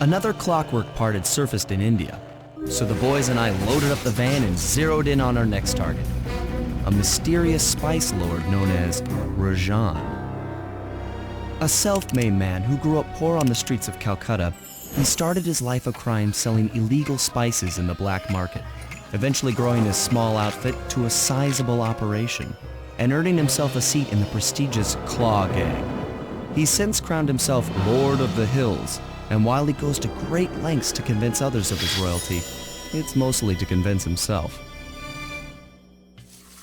Another Clockwork part had surfaced in India, so the boys and I loaded up the van and zeroed in on our next target, a mysterious spice lord known as Rajan. A self-made man who grew up poor on the streets of Calcutta, he started his life of crime selling illegal spices in the black market, eventually growing his small outfit to a sizable operation and earning himself a seat in the prestigious Claw Gang. He's since crowned himself Lord of the Hills, and while he goes to great lengths to convince others of his royalty, it's mostly to convince himself.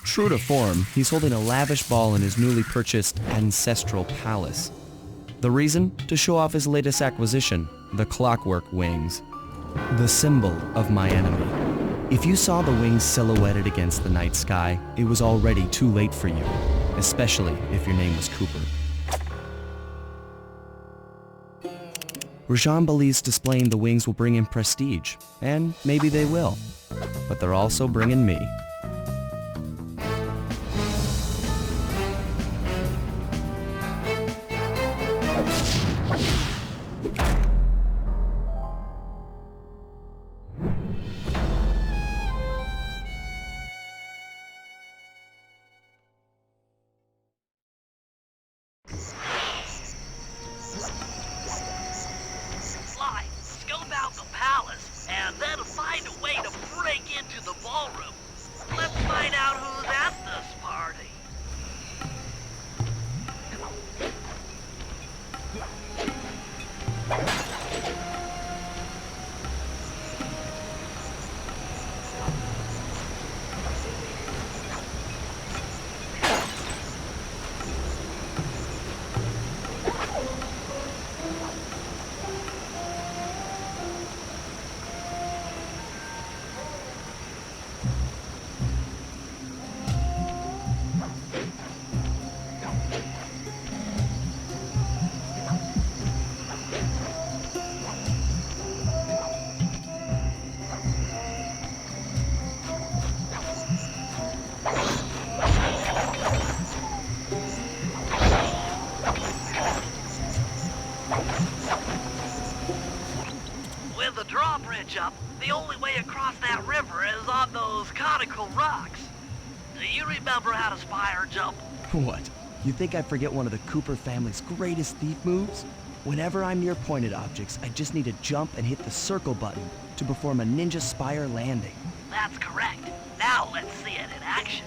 True to form, he's holding a lavish ball in his newly purchased ancestral palace. The reason? To show off his latest acquisition, the Clockwork wings, the symbol of my enemy. If you saw the wings silhouetted against the night sky, it was already too late for you, especially if your name was Cooper. Rajan believes displaying the wings will bring him prestige, and maybe they will, but they're also bringing me. Scope out the palace, and then find a way to break into the ballroom. Let's find out who's at this party. With the drawbridge up, the only way across that river is on those conical rocks. Do you remember how to spire jump? What? You think I forget one of the Cooper family's greatest thief moves? Whenever I'm near pointed objects, I just need to jump and hit the circle button to perform a ninja spire landing. That's correct. Now let's see it in action.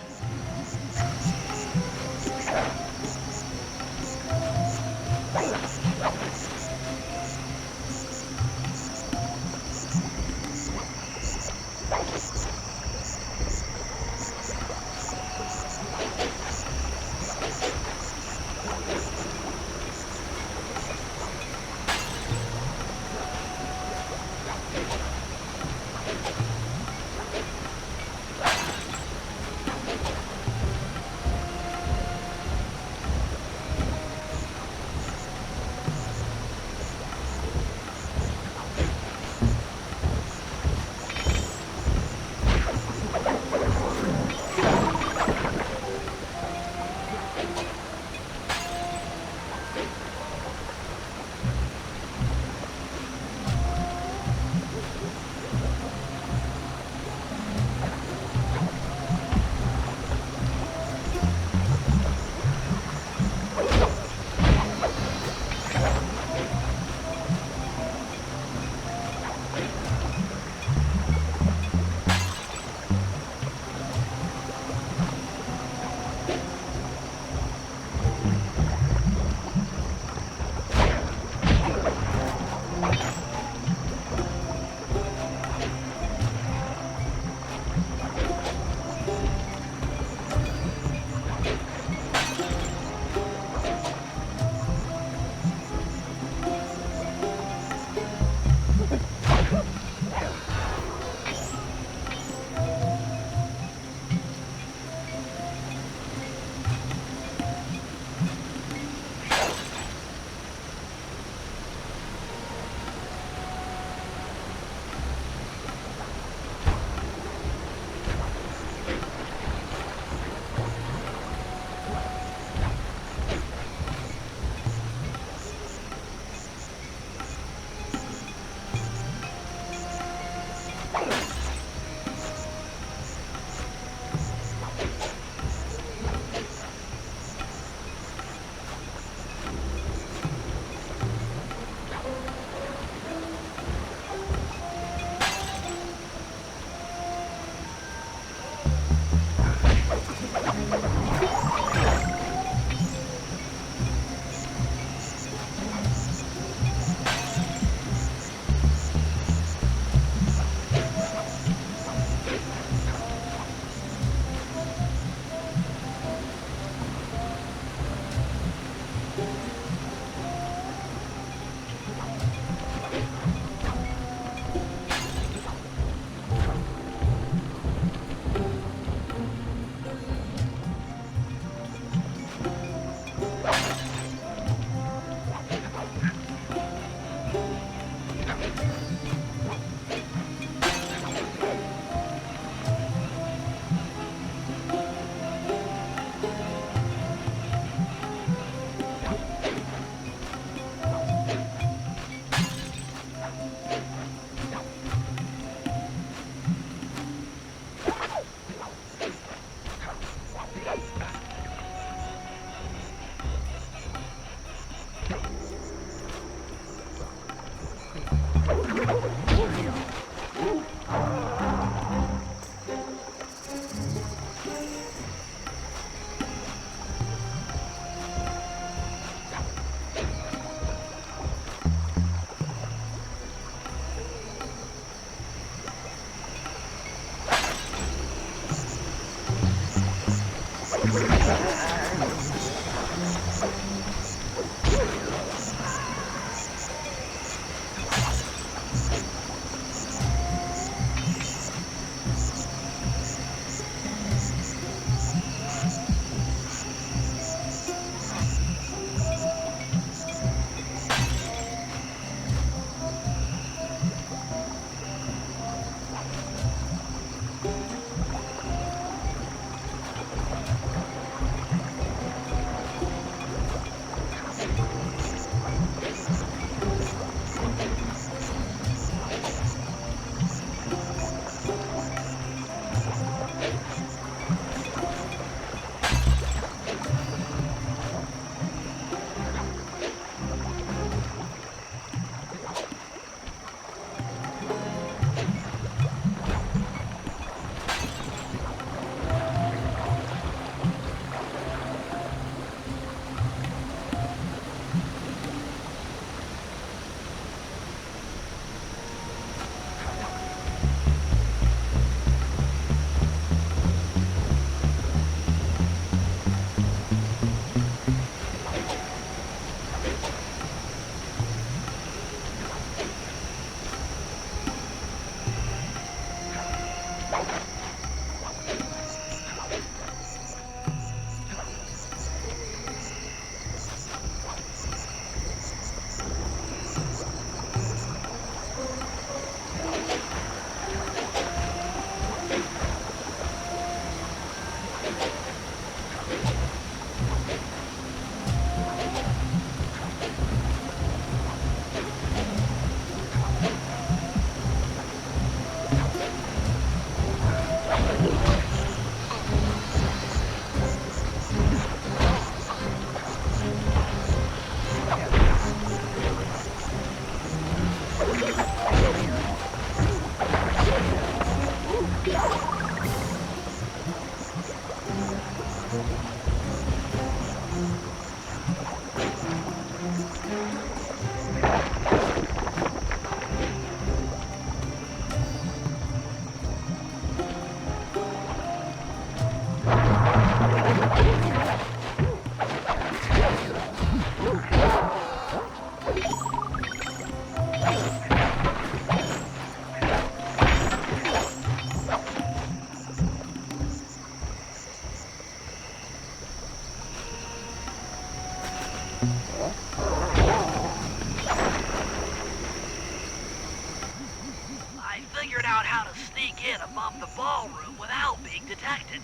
I figured out how to sneak in above the ballroom without being detected.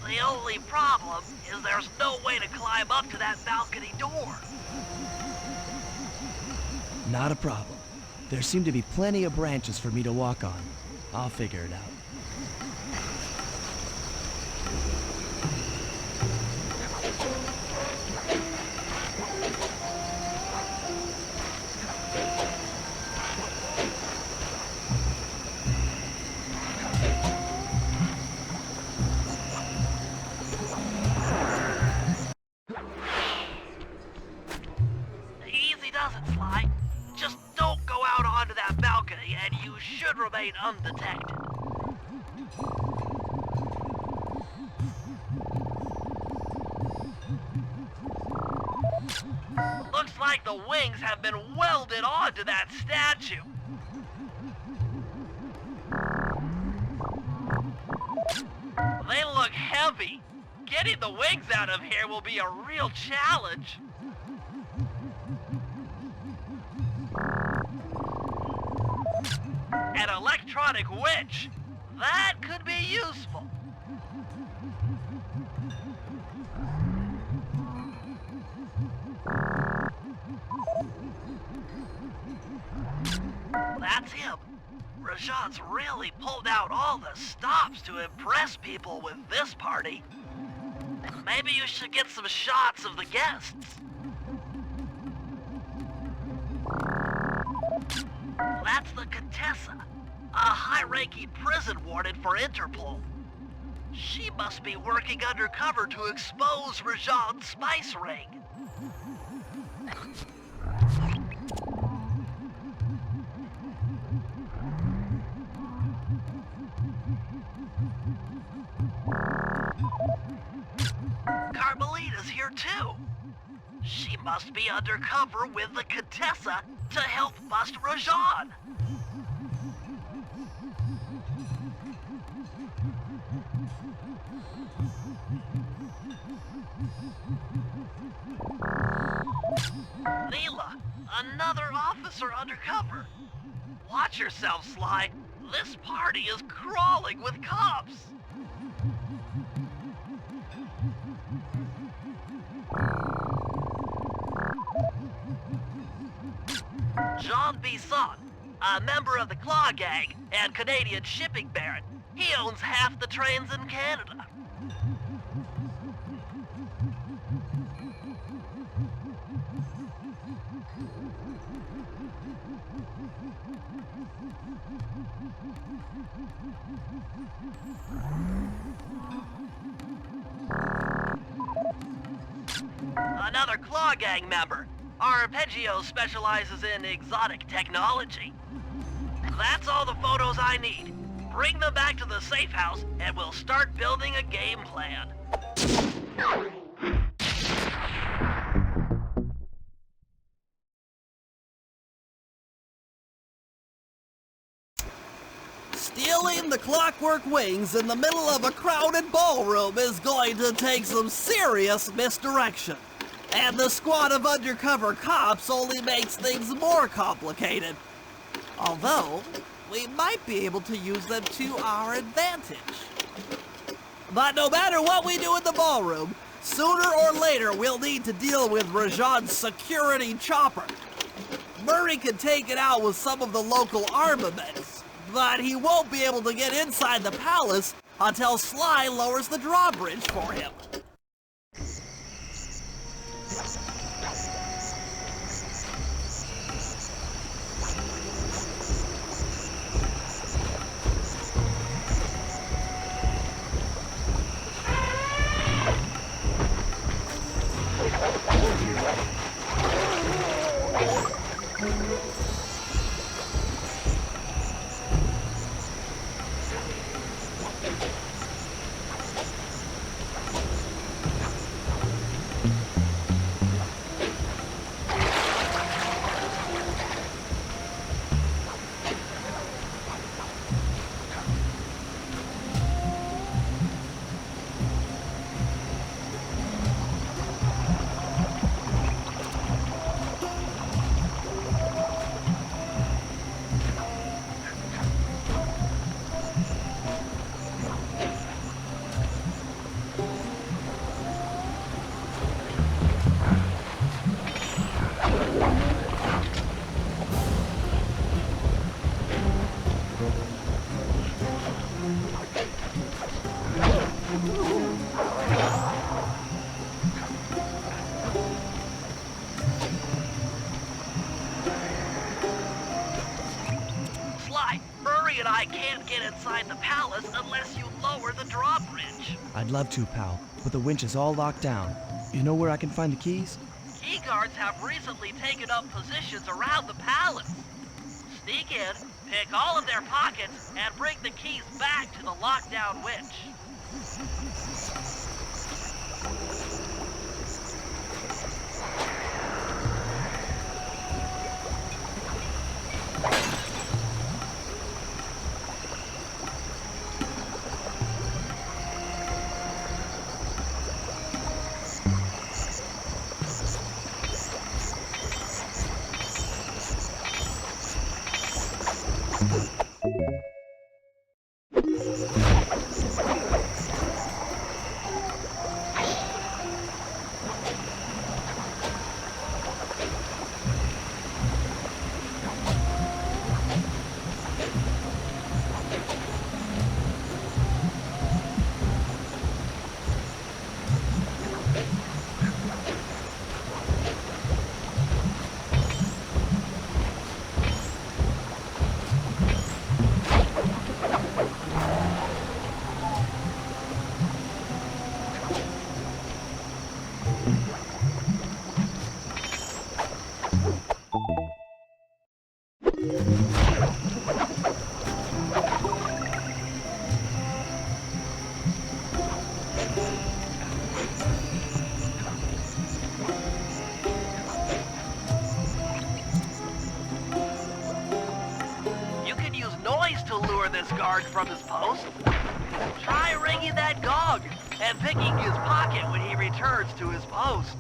The only problem is there's no way to climb up to that balcony door. Not a problem. There seem to be plenty of branches for me to walk on. I'll figure it out. Easy does it, Sly. Just don't go out onto that balcony and you should remain undetected. Looks like the wings have been welded onto that statue. They look heavy. Getting the wings out of here will be a real challenge. An electronic winch. That could be useful. That's him. Rajan's really pulled out all the stops to impress people with this party. Maybe you should get some shots of the guests. That's the Contessa, a high-ranking prison warden for Interpol. She must be working undercover to expose Rajan's spice ring. Carmelita's here too. She must be undercover with the Contessa to help bust Rajan. Neela, another officer undercover. Watch yourself, Sly. This party is crawling with cops. Jean Bisson, a member of the Claw Gang and Canadian shipping baron. He owns half the trains in Canada. Another Claw Gang member. Arpeggio specializes in exotic technology. That's all the photos I need. Bring them back to the safe house and we'll start building a game plan. Stealing the Clockwork wings in the middle of a crowded ballroom is going to take some serious misdirection. And the squad of undercover cops only makes things more complicated. Although, we might be able to use them to our advantage. But no matter what we do in the ballroom, sooner or later we'll need to deal with Rajan's security chopper. Murray can take it out with some of the local armaments, but he won't be able to get inside the palace until Sly lowers the drawbridge for him. And I can't get inside the palace unless you lower the drawbridge. I'd love to, pal, but the winch is all locked down. You know where I can find the keys? Key guards have recently taken up positions around the palace. Sneak in, pick all of their pockets, and bring the keys back to the lockdown winch. To lure this guard from his post. Try ringing that gong and picking his pocket when he returns to his post.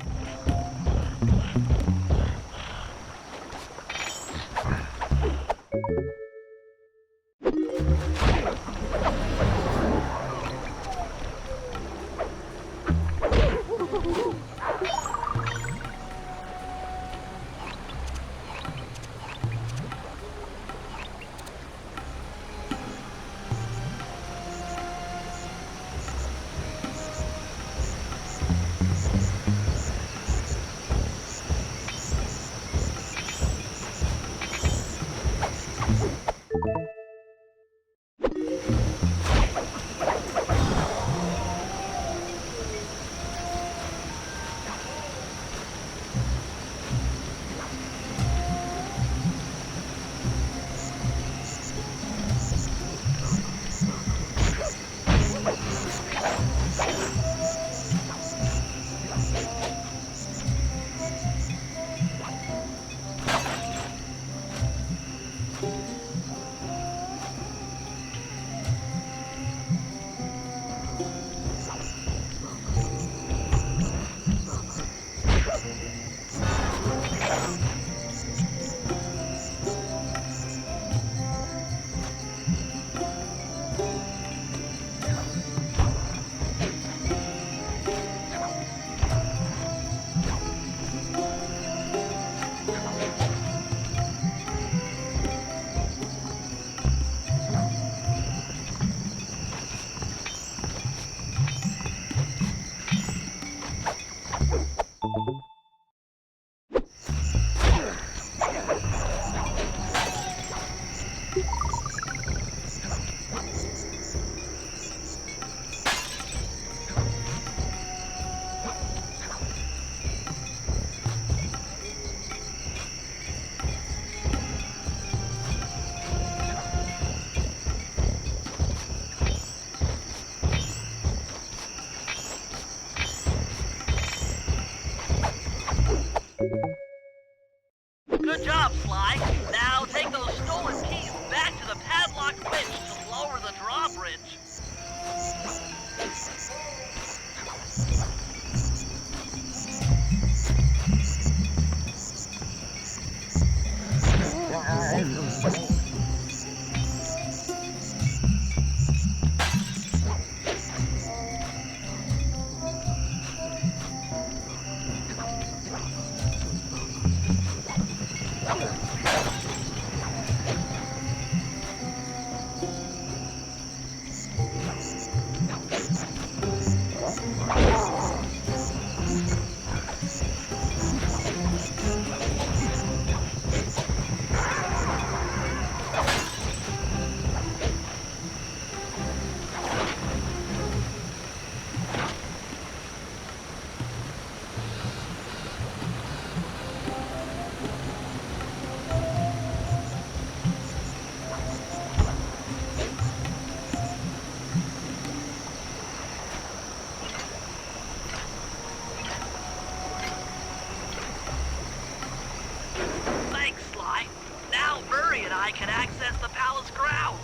Thanks, Sly. Now Murray and I can access the palace grounds.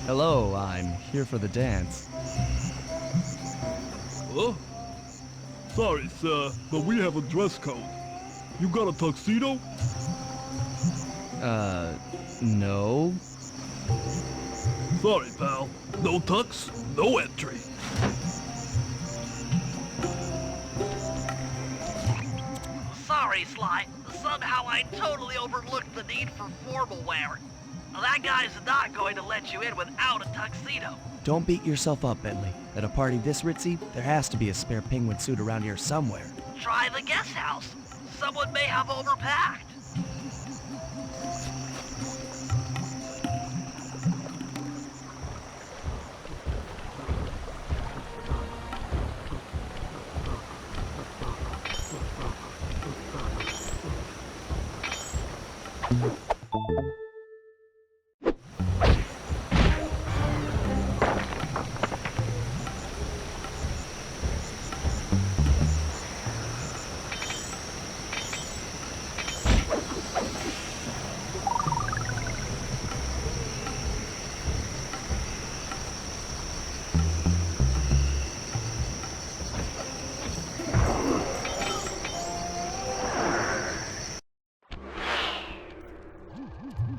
Hello, I'm here for the dance. Huh? Sorry, sir, but we have a dress code. You got a tuxedo? No. Sorry, pal. No tux, no entry. Sorry, Sly. Somehow I totally overlooked the need for formal wear. That guy's not going to let you in without a tuxedo. Don't beat yourself up, Bentley. At a party this ritzy, there has to be a spare penguin suit around here somewhere. Try the guest house. Someone may have overpacked.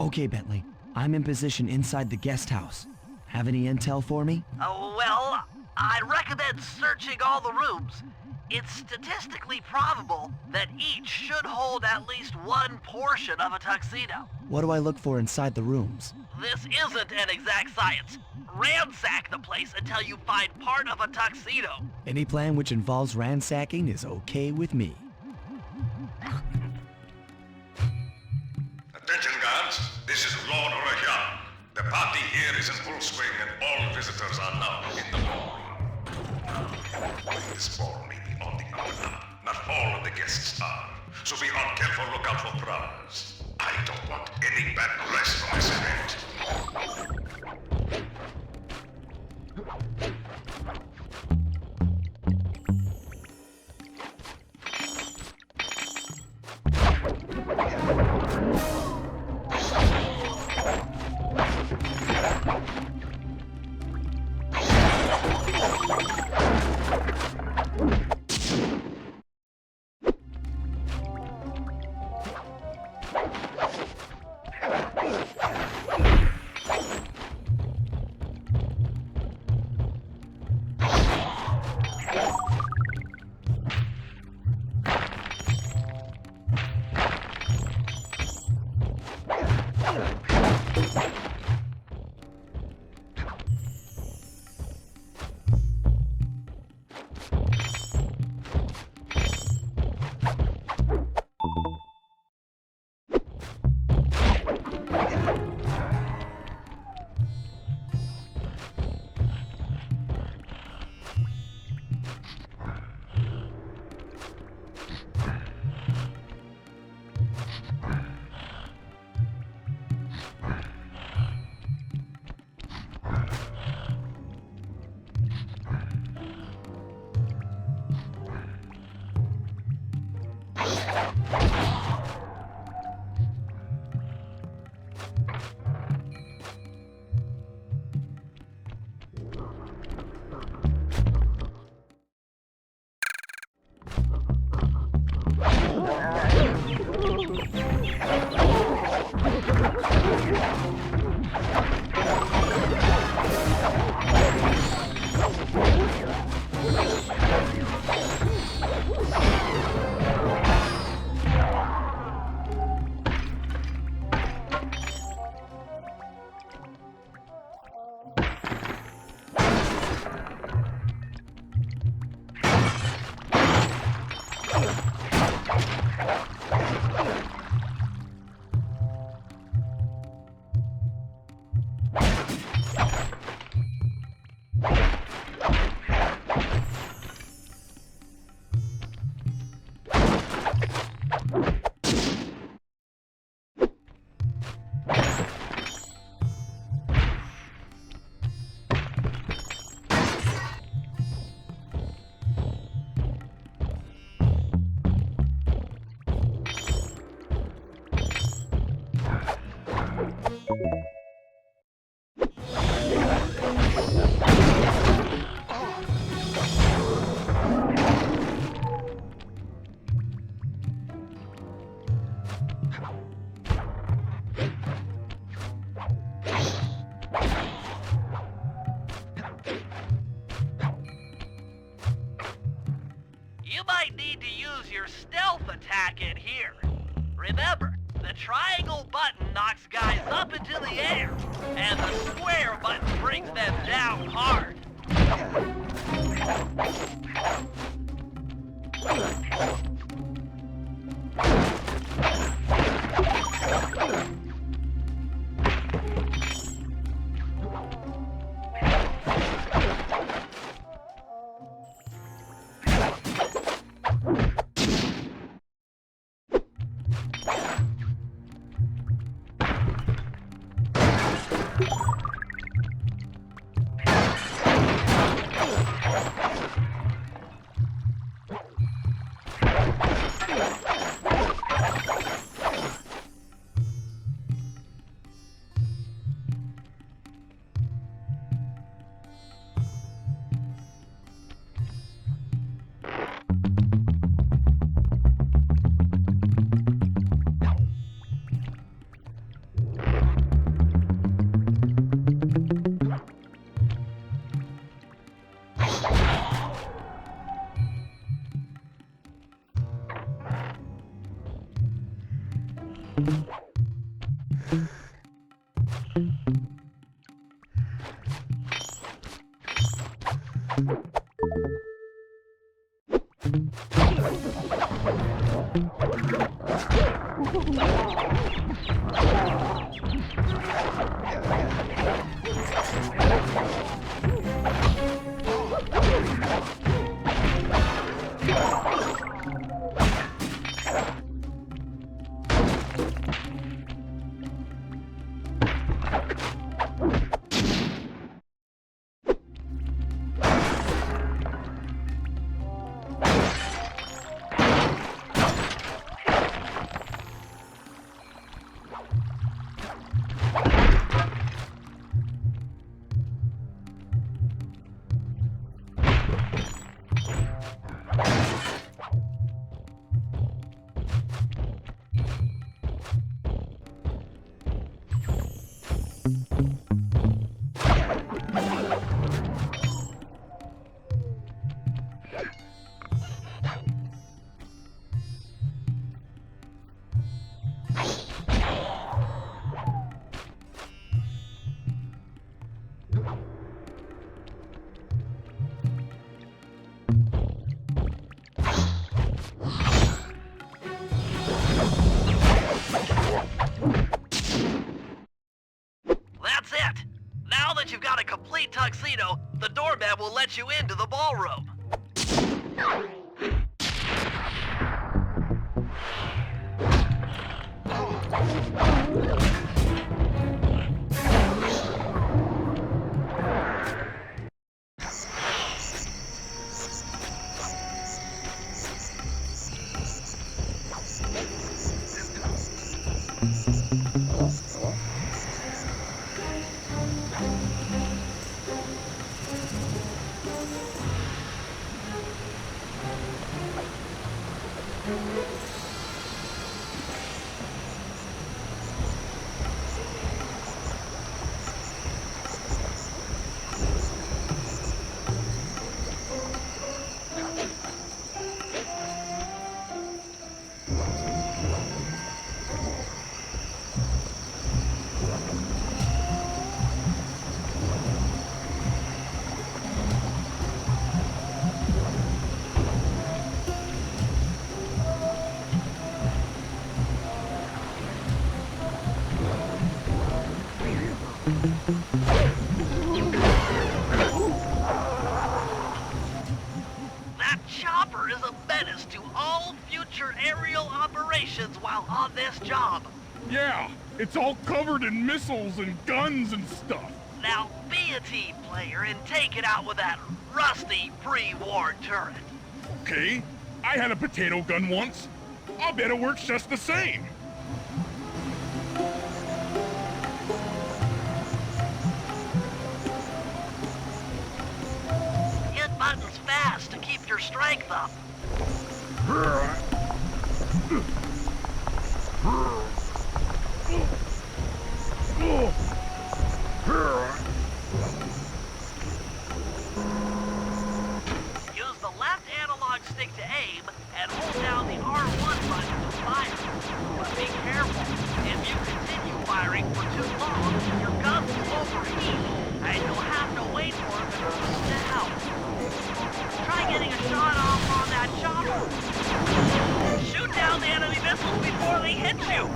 Okay, Bentley. I'm in position inside the guest house. Have any intel for me? Well, I'd recommend searching all the rooms. It's statistically probable that each should hold at least one portion of a tuxedo. What do I look for inside the rooms? This isn't an exact science. Ransack the place until you find part of a tuxedo. Any plan which involves ransacking is okay with me. Attention guards, this is Lord Rajan. The party here is in full swing and all visitors are now in the ballroom. This ball may be on the up and up. Not all of the guests are. So be on careful lookout for prowlers. I don't want any bad press from this event. You might need to use your stealth attack in here. Remember, the triangle button knocks guys up into the air, and the square button brings them down hard. That's it! Now that you've got a complete tuxedo, the doorman will let you into the ballroom. That chopper is a menace to all future aerial operations while on this job. Yeah, it's all covered in missiles and guns and stuff. Now be a team player and take it out with that rusty pre-war turret. Okay, I had a potato gun once. I'll bet it works just the same. Hit buttons fast to keep your strength up. Use the left analog stick to aim and hold down the R1 button to fire. But be careful. If you continue firing for too long, your gun will overheat and you'll have to wait for it to cool down. Try getting a shot off on that chopper. Shoot down the enemy missiles before they hit you.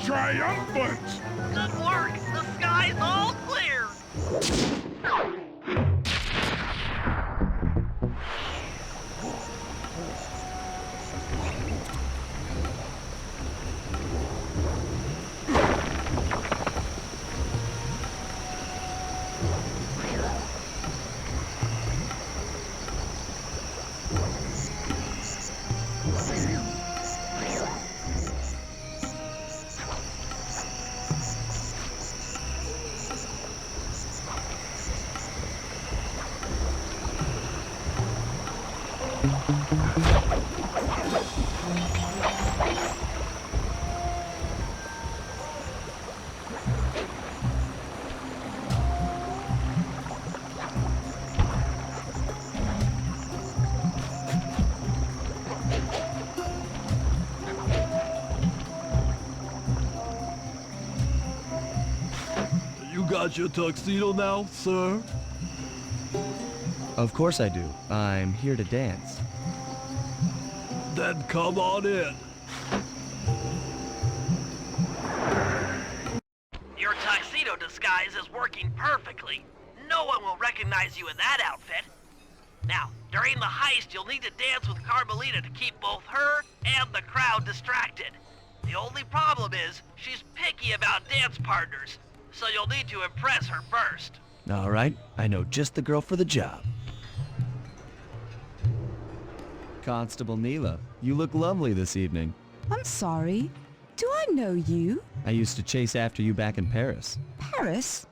Triumphant! Good work! The sky's all clear! You got your tuxedo now, sir? Of course I do. I'm here to dance. Then come on in. Your tuxedo disguise is working perfectly. No one will recognize you in that outfit. Now, during the heist, you'll need to dance with Carmelita to keep both her and the crowd distracted. The only problem is, she's picky about dance partners, so you'll need to impress her first. All right, I know just the girl for the job. Constable Neela, you look lovely this evening. I'm sorry. Do I know you? I used to chase after you back in Paris. Paris?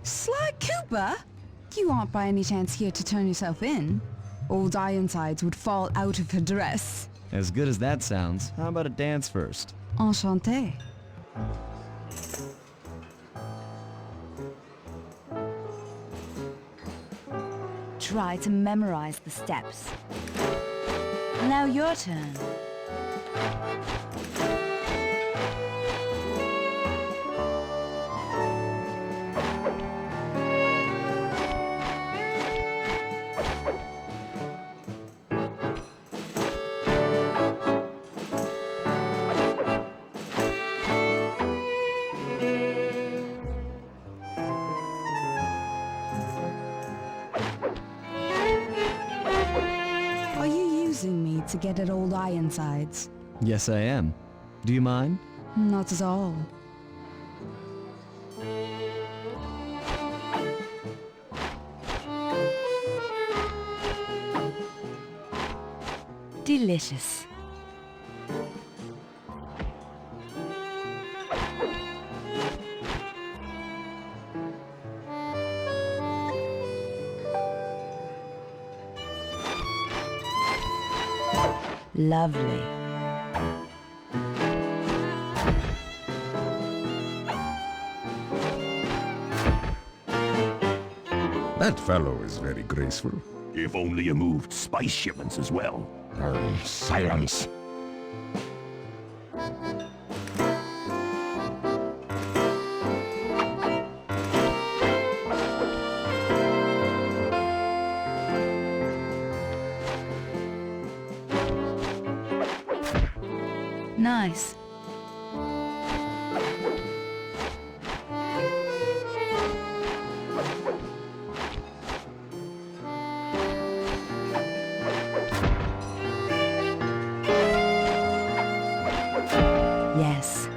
Sly Cooper? You aren't by any chance here to turn yourself in? Old Ironsides would fall out of her dress. As good as that sounds, how about a dance first? Enchanté. Try to memorize the steps. Now your turn. to get at old Ironsides. Yes, I am. Do you mind? Not at all. Delicious. Lovely. That fellow is very graceful. If only you moved spice shipments as well. Silence. Nice. Yes.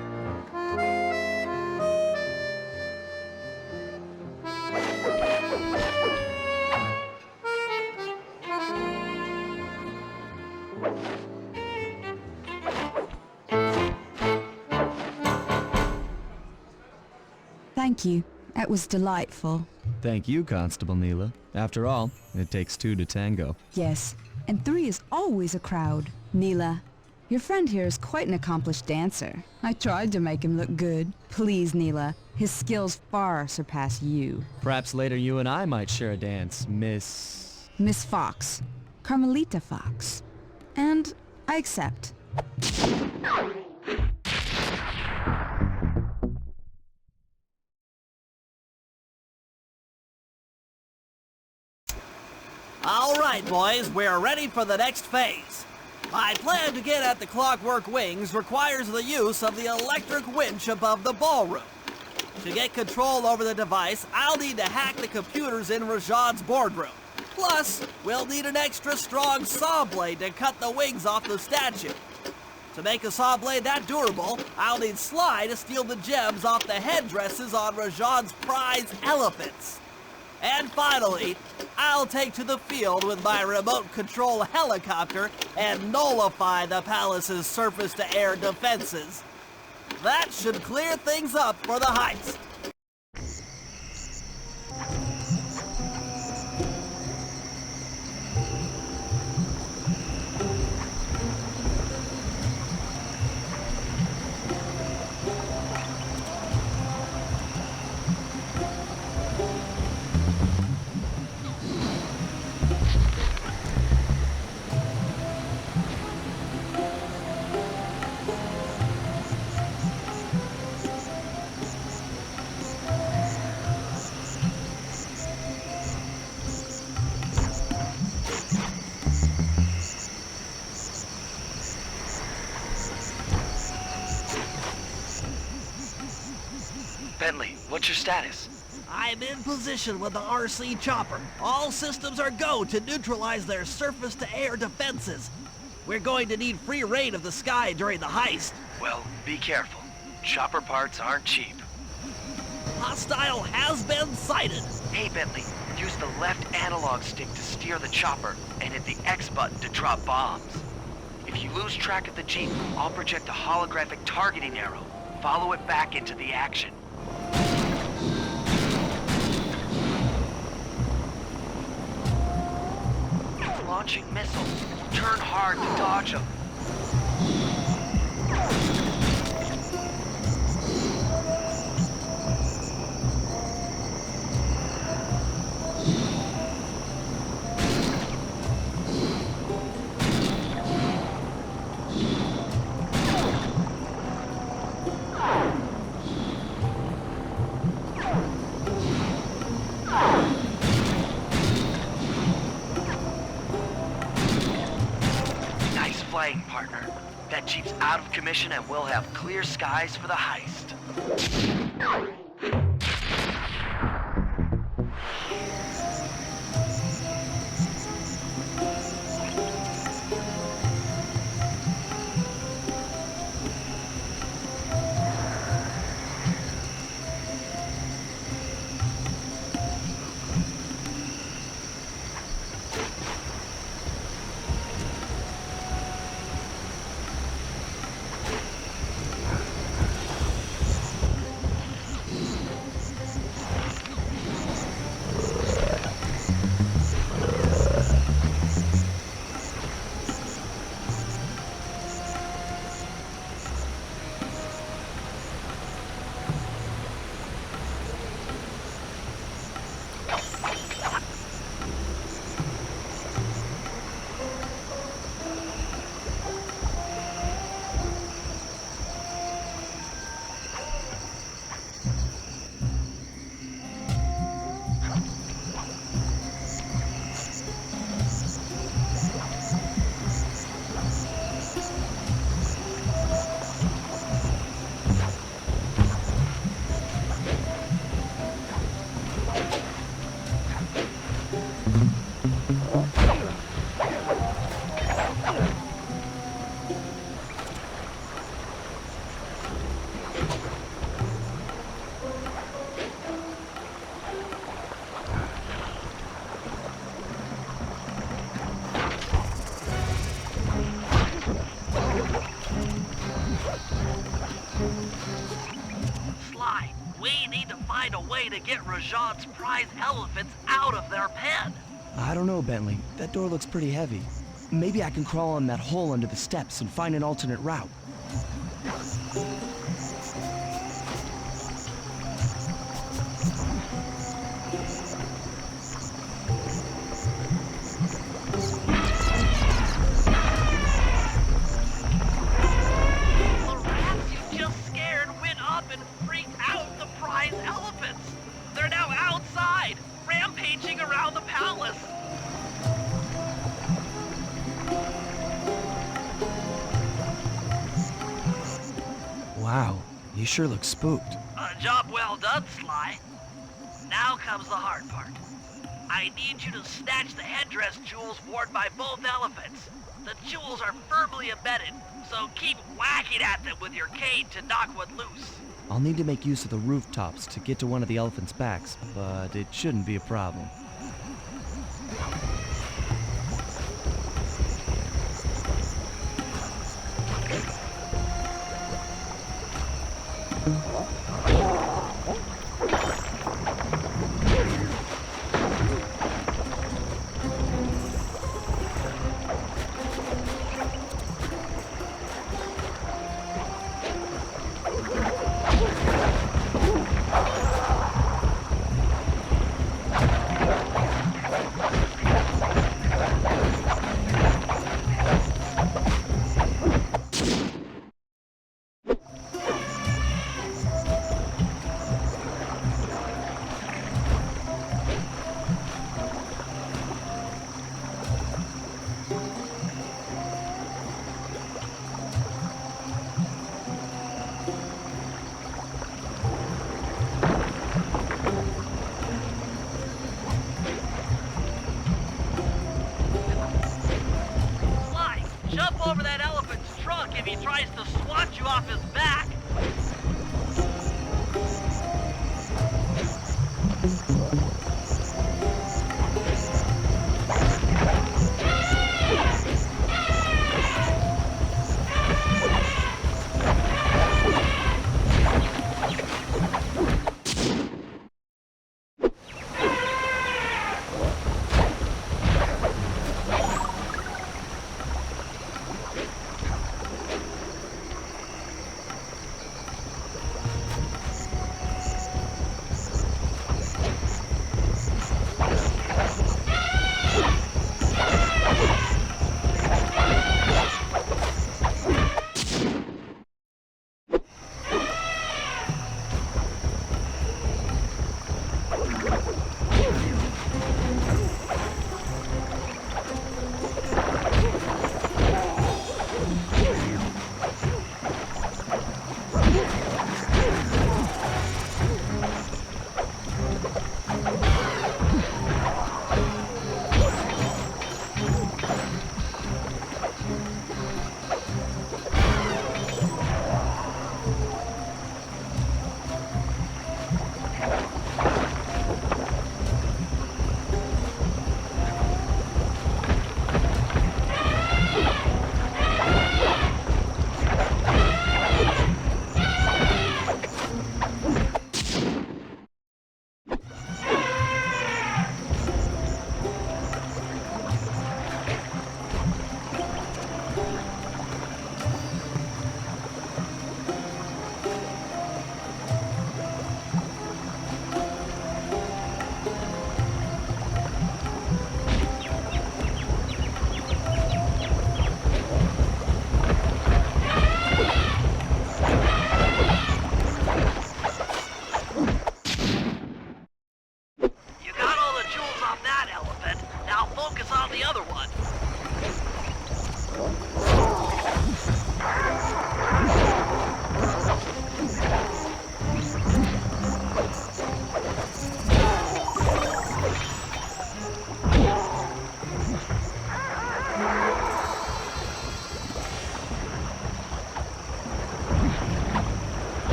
Thank you. It was delightful. Thank you, Constable Neela. After all, it takes two to tango. Yes, and 3 is always a crowd. Neela, your friend here is quite an accomplished dancer. I tried to make him look good. Please, Neela, his skills far surpass you. Perhaps later you and I might share a dance, Miss... Miss Fox. Carmelita Fox. And I accept. All right, boys, we're ready for the next phase. My plan to get at the Clockwork wings requires the use of the electric winch above the ballroom. To get control over the device, I'll need to hack the computers in Rajan's boardroom. Plus, we'll need an extra strong saw blade to cut the wings off the statue. To make a saw blade that durable, I'll need Sly to steal the gems off the headdresses on Rajan's prize elephants. And finally, I'll take to the field with my remote control helicopter and nullify the palace's surface-to-air defenses. That should clear things up for the heist. Bentley, what's your status? I'm in position with the RC chopper. All systems are go to neutralize their surface-to-air defenses. We're going to need free reign of the sky during the heist. Well, be careful. Chopper parts aren't cheap. Hostile has been sighted. Hey, Bentley, use the left analog stick to steer the chopper and hit the X button to drop bombs. If you lose track of the Jeep, I'll project a holographic targeting arrow. Follow it back into the action. Launching missiles. Turn hard to dodge them. Flying, partner. That Jeep's out of commission and we'll have clear skies for the heist. We need to find a way to get Rajan's prize elephants out of their pen. I don't know, Bentley. That door looks pretty heavy. Maybe I can crawl in that hole under the steps and find an alternate route. They're now outside, rampaging around the palace. Wow, you sure look spooked. Job well done, Sly. Now comes the hard part. I need you to snatch the headdress jewels worn by both elephants. The jewels are firmly embedded, so keep whacking at them with your cane to knock one loose. I'll need to make use of the rooftops to get to one of the elephants' backs, but it shouldn't be a problem. Jump over that elephant's trunk if he tries to swat you off his back.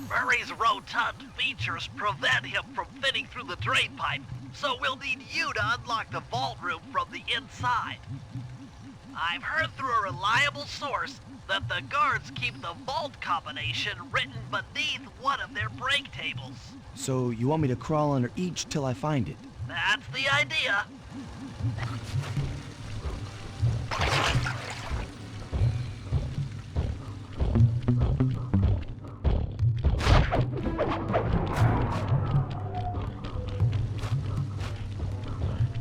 Murray's rotund features prevent him from fitting through the drain pipe, so we'll need you to unlock the vault room from the inside. I've heard through a reliable source that the guards keep the vault combination written beneath one of their break tables. So you want me to crawl under each till I find it? That's the idea.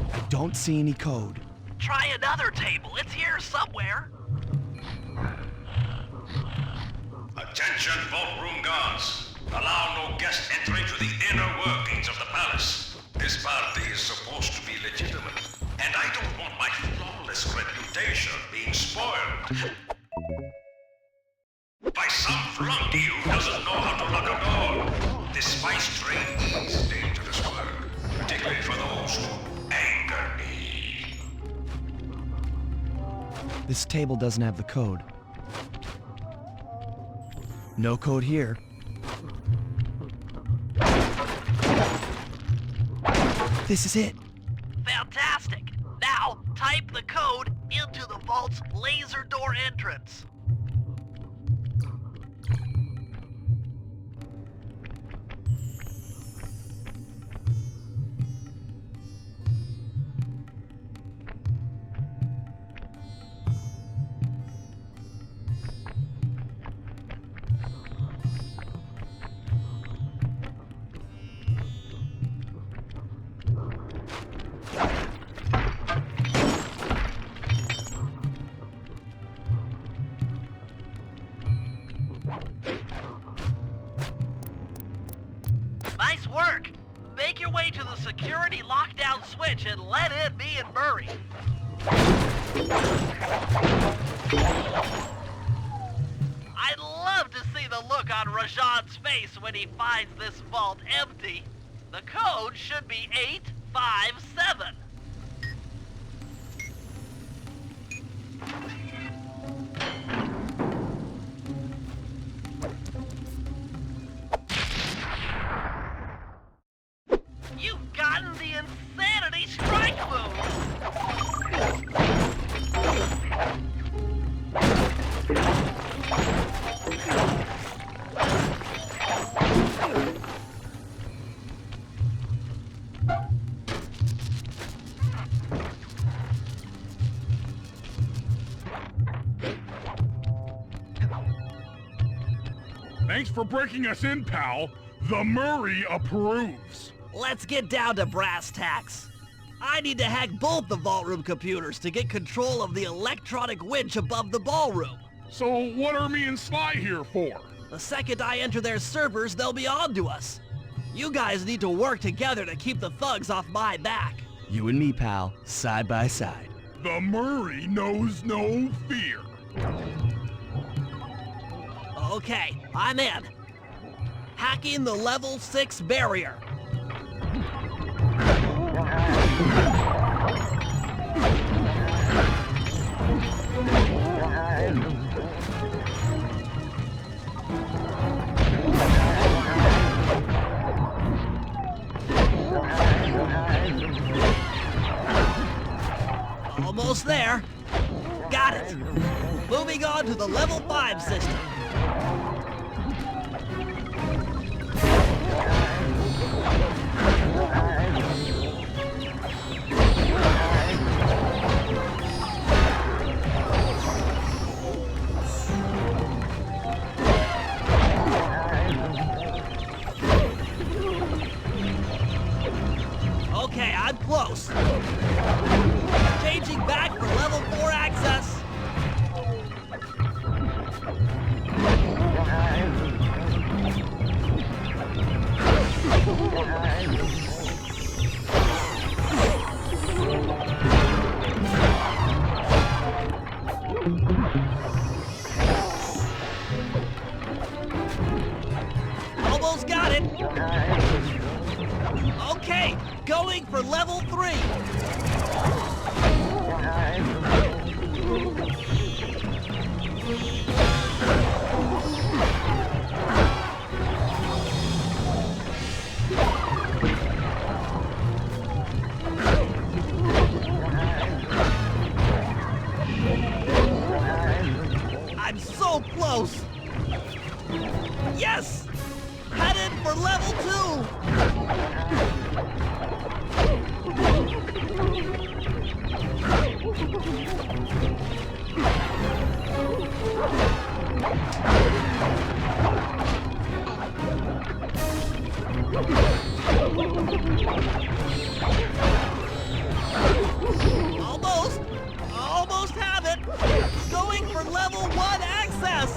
I don't see any code. Try another table. It's here somewhere. Attention, vault room guards. Allow no guest entry to the inner workings of the palace. This party is supposed to be legitimate, and I don't want my flawless reputation being spoiled by some flunky who doesn't know how to lock a door. This spice trade is dangerous work, particularly for those who anger me. This table doesn't have the code. No code here. This is it. Fantastic. Now, type the code into the vault's laser door entrance. Nice work! Make your way to the security lockdown switch and let in me and Murray. I'd love to see the look on Rajan's face when he finds this vault empty. The code should be 857. You've gotten the insanity strike move! Thanks for breaking us in, pal. The Murray approves. Let's get down to brass tacks. I need to hack both the vault room computers to get control of the electronic winch above the ballroom. So what are me and Sly here for? The second I enter their servers, they'll be on to us. You guys need to work together to keep the thugs off my back. You and me, pal, side by side. The Murray knows no fear. Okay, I'm in. Hacking the level 6 barrier. Almost there. Got it. Moving on to the level 5 system. Okay, I'm close. Changing back for level 4 access. Almost got it. Okay, going for level 3. I'm so close. Yes! Headed for level 2. Almost have it. Going for level 1 access.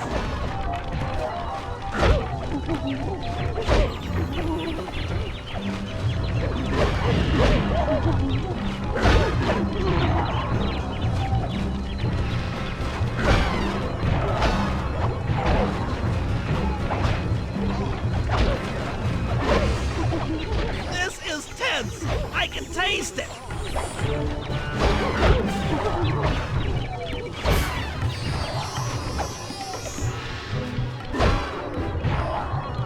This is tense. I can taste it.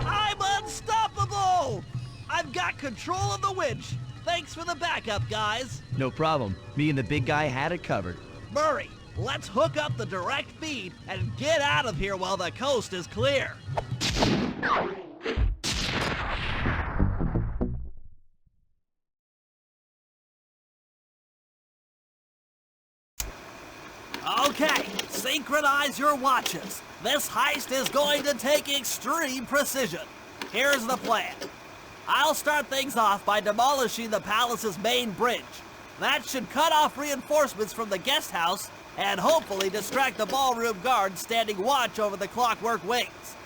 I'm unstoppable! I've got control of the winch. Thanks for the backup, guys. No problem. Me and the big guy had it covered. Murray, let's hook up the direct feed and get out of here while the coast is clear. Okay, synchronize your watches. This heist is going to take extreme precision. Here's the plan. I'll start things off by demolishing the palace's main bridge. That should cut off reinforcements from the guest house and hopefully distract the ballroom guards standing watch over the Clockwork wings.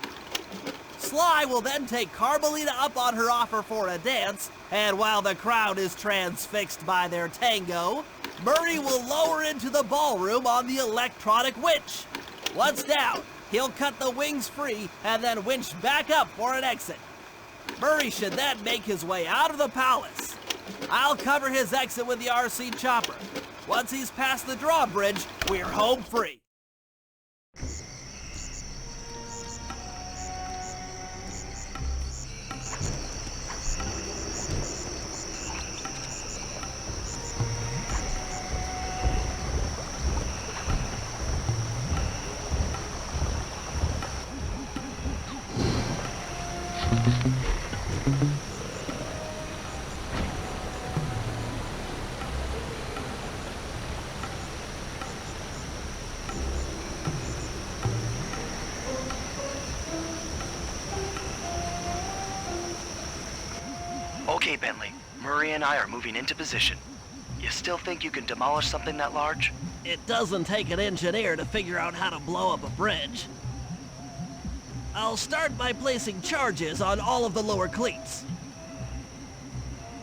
Sly will then take Carmelita up on her offer for a dance, and while the crowd is transfixed by their tango, Murray will lower into the ballroom on the electronic winch. Once down, he'll cut the wings free and then winch back up for an exit. Murray should then make his way out of the palace. I'll cover his exit with the RC chopper. Once he's past the drawbridge, we're home free. Okay, Bentley. Murray and I are moving into position. You still think you can demolish something that large? It doesn't take an engineer to figure out how to blow up a bridge. I'll start by placing charges on all of the lower cleats.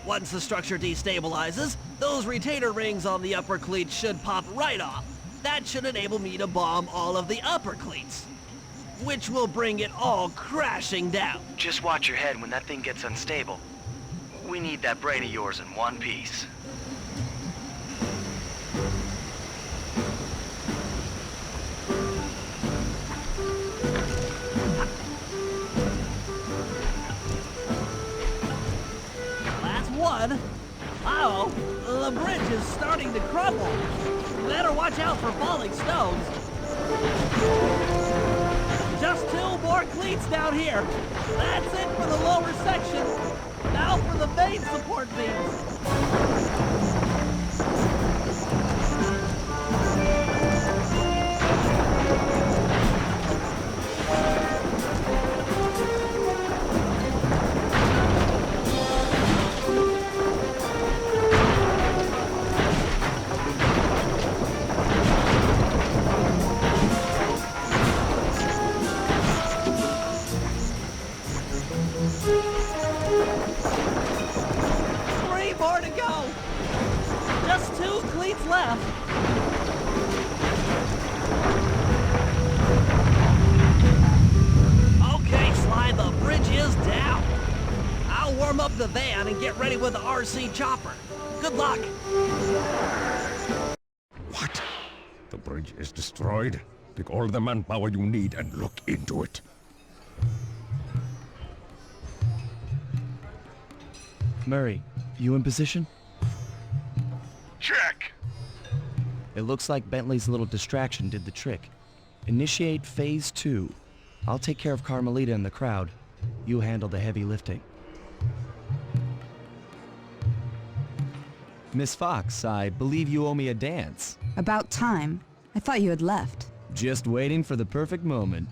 Once the structure destabilizes, those retainer rings on the upper cleats should pop right off. That should enable me to bomb all of the upper cleats, which will bring it all crashing down. Just watch your head when that thing gets unstable. We need that brain of yours in one piece. Last one. Uh-oh, the bridge is starting to crumble. Better watch out for falling stones. Just 2 more cleats down here. That's it for the lower section. Now for the main support beams. More to go! the van and get ready with the RC chopper. Good luck. What? The bridge is destroyed? Take all the manpower you need and look into it. Murray, you in position? Check. It looks like Bentley's little distraction did the trick. Initiate phase 2. I'll take care of Carmelita and the crowd. You handle the heavy lifting. Miss Fox, I believe you owe me a dance. About time. I thought you had left. Just waiting for the perfect moment.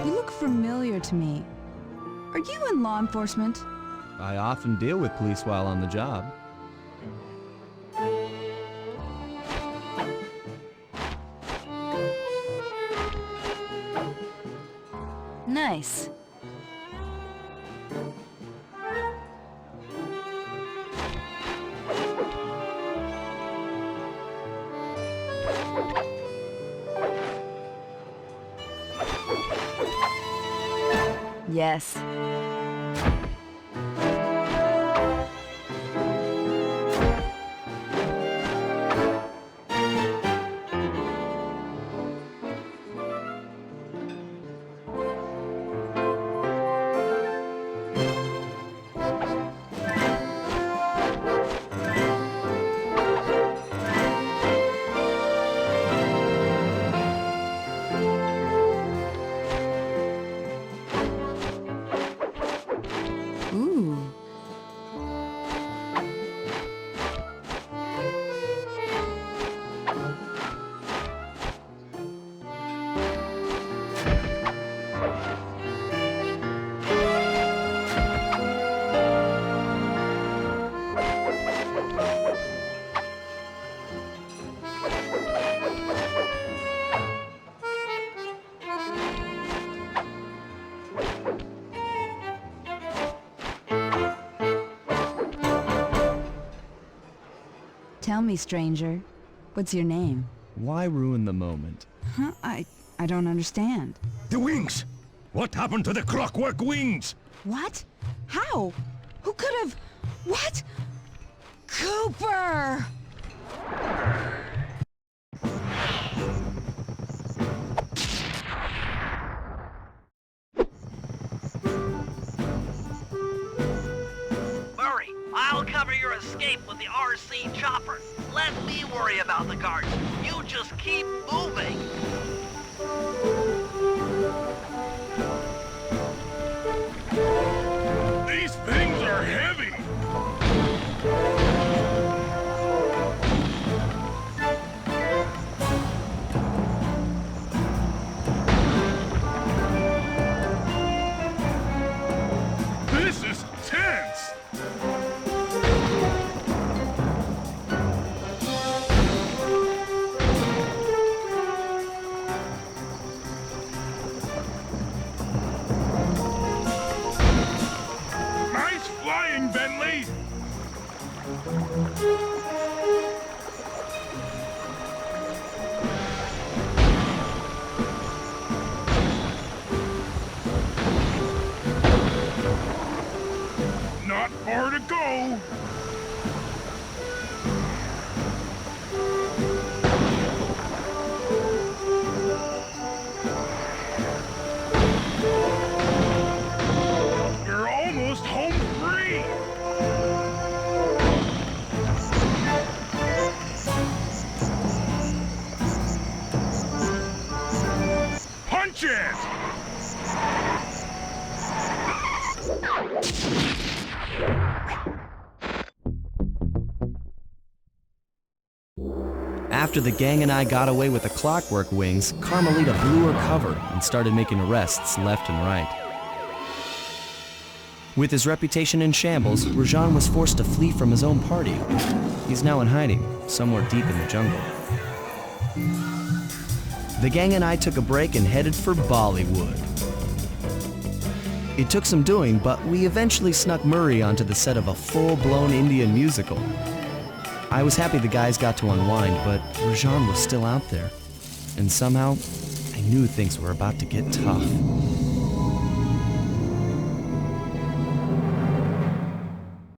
You look familiar to me. Are you in law enforcement? I often deal with police while on the job. Nice. Yes. Ooh. Tell me, stranger, what's your name? Why ruin the moment? Huh? I don't understand. The wings! What happened to the Clockwork wings? What? How? Who could have... What? Cooper! Murray, I'll cover your escape with the RC chopper. Let me worry about the guards. You just keep moving. These things are heavy. This is tense. Nice flying, Bentley. Not far to go. You're almost home free. After the gang and I got away with the Clockwork wings, Carmelita blew her cover and started making arrests left and right. With his reputation in shambles, Rajan was forced to flee from his own party. He's now in hiding, somewhere deep in the jungle. The gang and I took a break and headed for Bollywood. It took some doing, but we eventually snuck Murray onto the set of a full-blown Indian musical. I was happy the guys got to unwind, but Rajan was still out there. And somehow, I knew things were about to get tough.